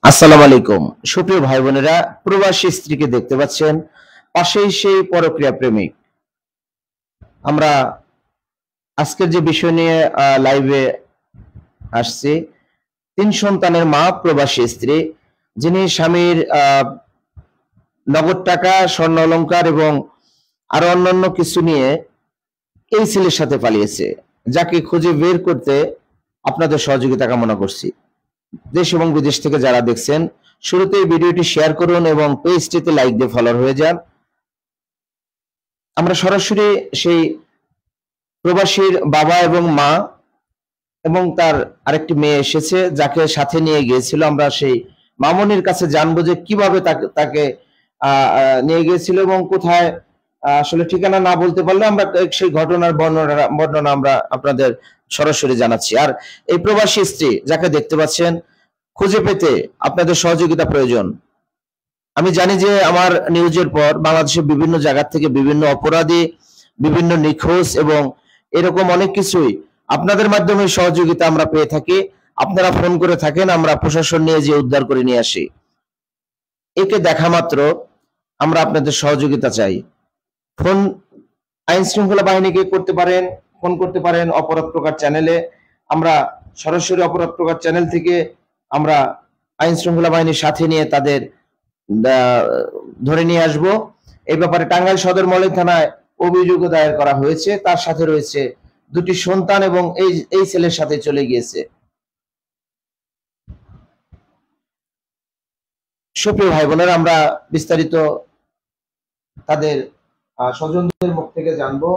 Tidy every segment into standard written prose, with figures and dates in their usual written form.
আসসালামু আলাইকুম সুপ্রিয় ভাই বোনেরা, প্রবাসী স্ত্রীকে দেখতে পাচ্ছেন, পাশেই সেই পরক্রিয়া প্রেমিক। আমরা আজকের যে বিষয় নিয়ে লাইভে আসছি, 3 সন্তানের মা, প্রবাসী স্ত্রী, যিনি স্বামীর নগদ টাকা, স্বর্ণ অলংকার এবং আরো অন্যান্য কিছু নিয়ে এই ছেলের সাথে পালিয়েছে, যাকে খুঁজে বের করতে আপনাদের সহযোগিতা কামনা করছি। দেশ এবং বিদেশ থেকে যারা দেখছেন, শুরুতে এই ভিডিওটি শেয়ার করুন এবং পেজটিতে লাইক দিয়ে ফলোয়ার হয়ে যান। আমরা সরাসরি সেই প্রবাসীর বাবা এবং মা এবং তার আরেকটি মেয়ে এসেছে, যাকে সাথে নিয়ে গিয়েছিল। আমরা সেই মামনির কাছে জানবো যে কিভাবে তাকে নিয়ে গিয়েছিল এবং কোথায়। আসলে ঠিকানা না বলতে পারলে আমরা সেই ঘটনার বর্ণনা আমরা আপনাদের সরাসরি জানাচ্ছি। আর এই প্রবাসী স্ত্রী যাকে দেখতে পাচ্ছেন, খুঁজে পেতে আপনাদের সহযোগিতা প্রয়োজন। আমি জানি যে আমার নিউজের পর বাংলাদেশের বিভিন্ন জায়গা থেকে বিভিন্ন অপরাধী, বিভিন্ন নিখোঁজ এবং এরকম অনেক কিছুই আপনাদের মাধ্যমে সহযোগিতা আমরা পেয়ে থাকি। আপনারা ফোন করে থাকেন, আমরা প্রশাসন নিয়ে যে উদ্ধার করে নিয়ে আসি। একে দেখা মাত্র আমরা আপনাদের সহযোগিতা চাই। ফোন আইন শৃঙ্খলা বাহিনীকে করতে পারেন, ফোন করতে পারেন অপরাধ প্রকার চ্যানেলে। আমরা সরাসরি অপরাধ প্রকার চ্যানেল থেকে আমরা আইন শৃঙ্খলা বাহিনীর সাথে নিয়ে তাদের ধরে নিয়ে আসব। এই ব্যাপারে টাঙ্গাইল সদর মডেল থানায় অভিযোগ দায়ের করা হয়েছে। তার সাথে রয়েছে 2টি সন্তান এবং এই ছেলের সাথে চলে গিয়েছে। সুপ্রিয় ভাই বোনেরা, আমরা বিস্তারিত তাদের স্বজনদের মুখ থেকে জানবো।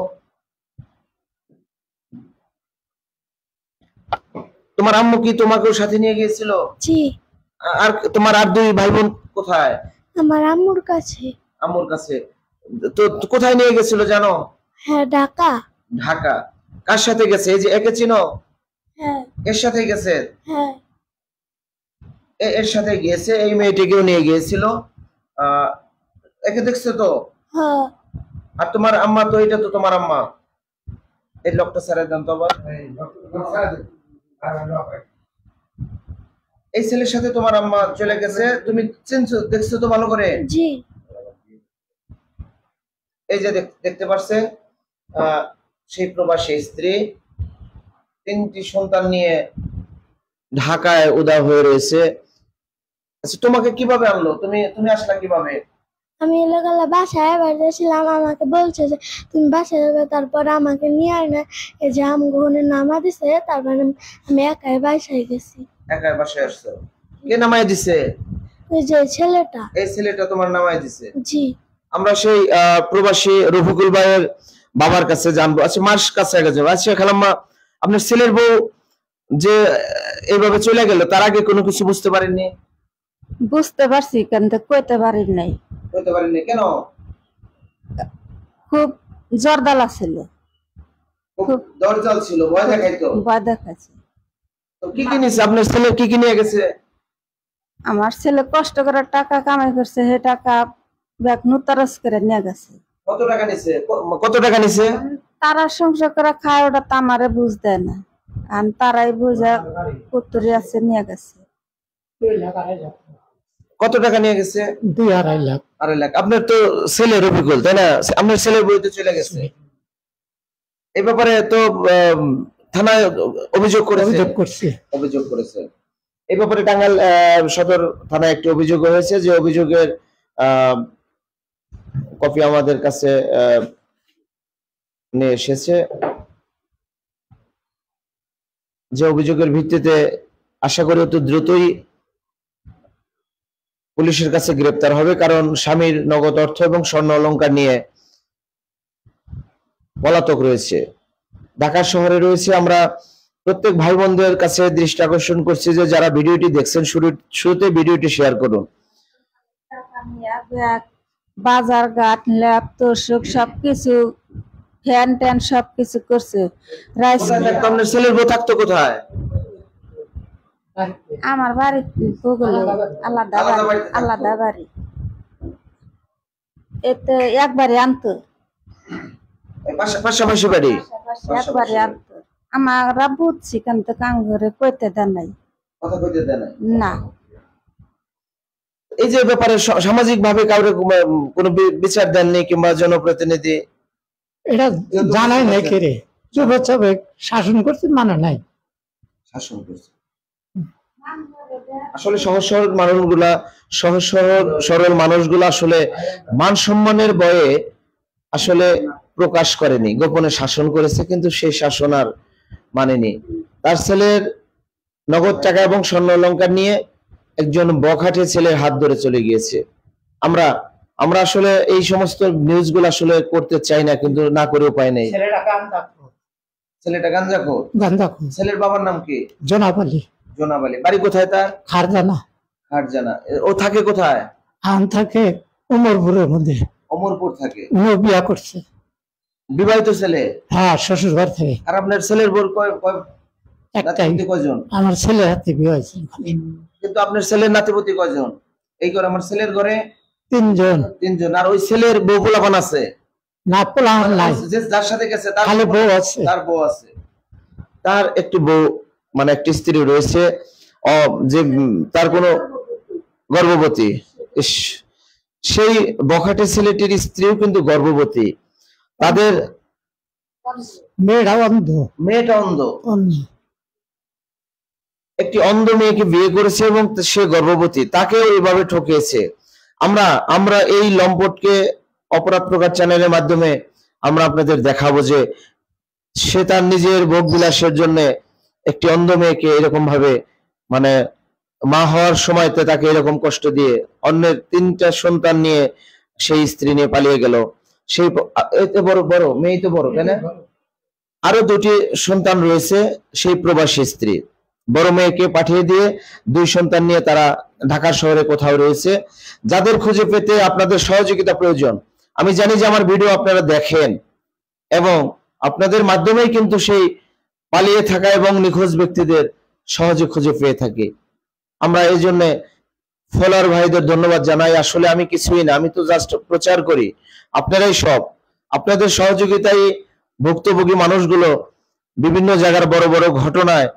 তোমার আম্মু কি তোমাকেও সাথে নিয়ে গিয়েছিল? জি। আর তোমার আর 2 ভাই বোন কোথায়? আমার আম্মুর কাছে। আম্মুর কাছে। তো কোথায় নিয়ে গেছিল জানো? হ্যাঁ, ঢাকা। ঢাকা। কার সাথে গেছে? এই যে একে চিনো? হ্যাঁ। এর সাথে গেছে? হ্যাঁ। এর সাথে গিয়েছে। এই মেয়েটিকেও নিয়ে গিয়েছিল। একে দেখছো তো? হ্যাঁ। আর তোমার আম্মা তো, এটা তো তোমার আম্মা। এই লোকটা ছেড়ে দেন তো আবার। এই ছেলের সাথে তোমার আম্মা চলে গেছে, তুমি চিনছো, দেখছো তো ভালো করে? জি। এই যে দেখতে পাচ্ছেন, সেই প্রবাসী স্ত্রী 3টি সন্তান নিয়ে ঢাকায় উদা হয়ে রয়েছে। আচ্ছা, তোমাকে কিভাবে আনলো? তুমি আসলা কিভাবে? আমি এলাকার বাসায় বেড়াচ্ছিলাম, আমাকে বলছে যে তুমি বাসায় যাবে, তারপর আমাকে নিয়ে আয় এই যে আমগুনে নামা দিছে, তারপরে আমি একাই বাসায় গেছি। একাই বাসায় আসছো? কে নামাই দিছে? ওই যে ছেলেটা। এই ছেলেটা তোমার নামাই দিছে? জি। আমরা সেই প্রবাসী রফিকুল ভাইয়ের বাবার কাছে জানবো। আচ্ছা, মার কাছে আগে যাবো। আচ্ছা খালাম্মা, আপনার ছেলের বউ যে এইভাবে চলে গেল, তার আগে কোনো কিছু বুঝতে পারেননি? বুঝতে পারছি, কিন্তু কইতে পারি নাই। কইতে পারেননি কেন? খুব জর্দালা ছিল, খুব দরজাল ছিল, ভয় দেখাইতো? ভয় দেখাচ্ছে। তো কি কি নিছে আপনার ছেলে? কি কি নিয়ে গেছে? আমার ছেলে কষ্ট করে টাকা কামাই করছে, সে টাকা ব্যাগ নুতারস করে নিয়ে গেছে। কত টাকা নিছে? কত টাকা নিছে? তারা সংসার করে খায়, ওটা তো আমারে বুঝ দেয় না। আর তারাই বুঝা পুত্তরি আছে নিয়ে গেছে। কত টাকা নিয়ে গেছে? 2-2.5 লাখ। 2.5 লাখ। আপনার তো ছেলে রফিকুল, তাই না? আপনার ছেলের বই তো চলে গেছে। এই ব্যাপারে তো থানায় অভিযোগ করেছে। এই ব্যাপারে টাঙ্গাইল সদর থানায় একটি অভিযোগ হয়েছে, যে অভিযোগের কপি আমাদের কাছে নিয়ে এসেছে। যে অভিযোগের ভিত্তিতে আশা করি অতি দ্রুতই পুলিশের কাছে গ্রেপ্তার হবে, কারণ স্বামীর নগদ অর্থ এবং স্বর্ণ অলংকার নিয়ে পলাতক রয়েছে, ঢাকা শহরে রয়েছে। আমরা প্রত্যেক ভাই বোনদের কাছে দৃষ্টি আকর্ষণ করছি যে যারা ভিডিওটি দেখছেন, শুরুতে ভিডিওটি শেয়ার করুন। বাজার ঘাট, ল্যাপ, তোষক সবকিছু, ফ্যান ট্যান সবকিছু করছে। আপনার ছেলের বউ থাকতো কোথায়? আমার বাড়ি বগুলে, আলাদা বাড়ি। এতে একবারে আনতো, পাশাপাশি বাড়ি, একবারে আনতো। আমরা বুঝছি, কিন্তু কাম ঘরে কইতে দেয় নাই। কথা কইতে দেয় না। না, এই যে ব্যাপারে সামাজিক ভাবে কাউরে কোনো বিচার দেননি কিংবা জনপ্রতিনিধি? এটা জানাই নাই কে রে, চুপচাপে শাসন করছে, মানে নাই শাসন করছে। আসলে সহজ সরল মানুষগুলা আসলে মান সম্মানের ভয়ে আসলে প্রকাশ করেনি, গোপনে শাসন করেছে, কিন্তু সেই শাসন আর মানেনি। তার ছেলের নগদ টাকা এবং স্বর্ণ অলংকার নিয়ে একজন বখাটে ছেলের হাত ধরে চলে গিয়েছে। আমরা আসলে এই সমস্ত নিউজ গুলো আসলে করতে চাই না, কিন্তু না করে উপায় নেই। ছেলেটা গাঞ্জাখোর। ছেলের বাবার নাম কি? জনাব আলী। জনাব আলী। বাড়ি কোথায় তার? খারজানা। খারজানা। ও থাকে কোথায়? থাকে উমরপুরের মধ্যে। অমরপুর থাকে। ও বিয়া করছে। বিবাহিত ছেলে? হ্যাঁ, শ্বশুর বাড়ি থেকে। আর আপনার ছেলের বোর একটাই। কয়জন? আমার ছেলের হাতে বিয়ে হয়েছে। কিন্তু আপনার ছেলের নাতিপতি কয়জন? এই ঘরে আমার ছেলের ঘরে 3 জন। 3 জন। আর ওই ছেলের বউ পোলাপান আছে? না, পোলাপান নাই, যার সাথে গেছে তার খালি বউ আছে। তার বউ আছে। তার একটি বউ, মানে একটি স্ত্রী রয়েছে, যে তার কোনো গর্ভবতী। সেই বখাটে ছেলেটির স্ত্রীও কিন্তু গর্ভবতী। তাদের মেয়েটা অন্ধ। মেয়েটা অন্ধ। একটি অন্ধ মেয়েকে বিয়ে করেছে এবং সে গর্ভবতী, তাকেও এইভাবে ঠকিয়েছে। আমরা এই লম্পটকে অপরাধ প্রকাশ চ্যানেলের মাধ্যমে আমরা আপনাদের দেখাবো যে সে তার নিজের ভোগ বিলাসের জন্য একটি অন্ধ মেয়েকে এরকম ভাবে, মানে মা হওয়ার সময়তে তাকে এরকম কষ্ট দিয়ে অন্যের 3টা সন্তান নিয়ে সেই স্ত্রী নিয়ে পালিয়ে গেল। সেই এতে বড় মেয়ে তো বড়, তাই না? আরো 2টি সন্তান রয়েছে সেই প্রবাসী স্ত্রী। বড় মেয়েকে পাঠিয়ে দিয়ে 2 সন্তান নিয়ে তারা ঢাকা শহরে কোথাও রয়েছে। যাদের খুঁজে পেতে আপনাদের সহযোগিতা প্রয়োজন। আমি জানি যে আমার ভিডিও আপনারা দেখেন এবং আপনাদের মাধ্যমেই কিন্তু সেই পালিয়ে থাকা এবং নিখোঁজ ব্যক্তিদের সহজে খুঁজে পেয়ে থাকি। আমরা এই জন্য ফলোয়ার ভাইদের ধন্যবাদ জানাই। আসলে আমি কিছুই না, আমি তো জাস্ট প্রচার করি। আপনারাই সব, আপনাদের সহযোগিতায় ভুক্তভোগী মানুষগুলো বিভিন্ন জায়গার বড় বড় ঘটনায়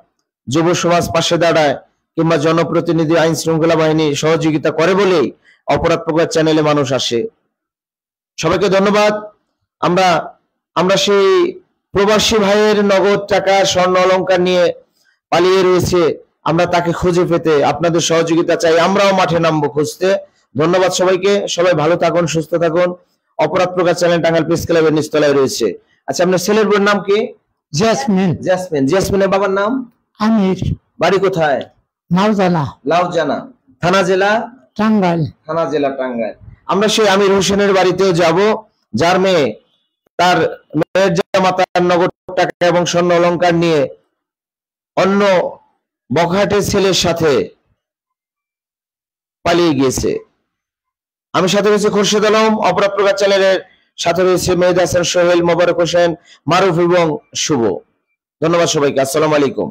যুব সমাজ পাশে দাঁড়ায় কিংবা জনপ্রতিনিধি, আইন শৃঙ্খলা বাহিনী সহযোগিতা করে বলেই অপরাধ প্রকাশ চ্যানেলে মানুষ আসে। সবাইকে ধন্যবাদ। আমরা সেই প্রবাসী ভাইয়ের নগদ টাকা স্বর্ণ অলংকার নিয়ে পালিয়ে রয়েছে, আমরা তাকে খুঁজে পেতে আপনাদের সহযোগিতা চাই। আমরাও মাঠে নামবো খুঁজতে। ধন্যবাদ সবাইকে। সবাই ভালো থাকুন, সুস্থ থাকুন। অপরাধ প্রকাশ চ্যানেল টাঙ্গাইল প্রেস ক্লাবের নিচতলায় রয়েছে। আচ্ছা, আপনার ছেলের বোনের নাম কি? জেসমিন। জেসমিনের বাবার নাম আমির। বাড়ি কোথায়? লাউজানা। থানা জেলা টাঙ্গাইল। আমরা সেই আমির হোসেনের বাড়িতেও যাব, যার মেয়ে তার মেয়ের জামাতার নগদ টাকা এবং স্বর্ণ অলংকার নিয়ে অন্য বখাটের ছেলের সাথে পালিয়ে গিয়েছে। আমি সাথে রয়েছে খোরশেদ আলম, অপরাধ প্রকাশ চ্যানেলের সাথে রয়েছে মেহেদ হাসান, সোহেল, মোবারক হোসেন, মারুফ এবং শুভ। ধন্যবাদ সবাইকে। আসসালামু আলাইকুম।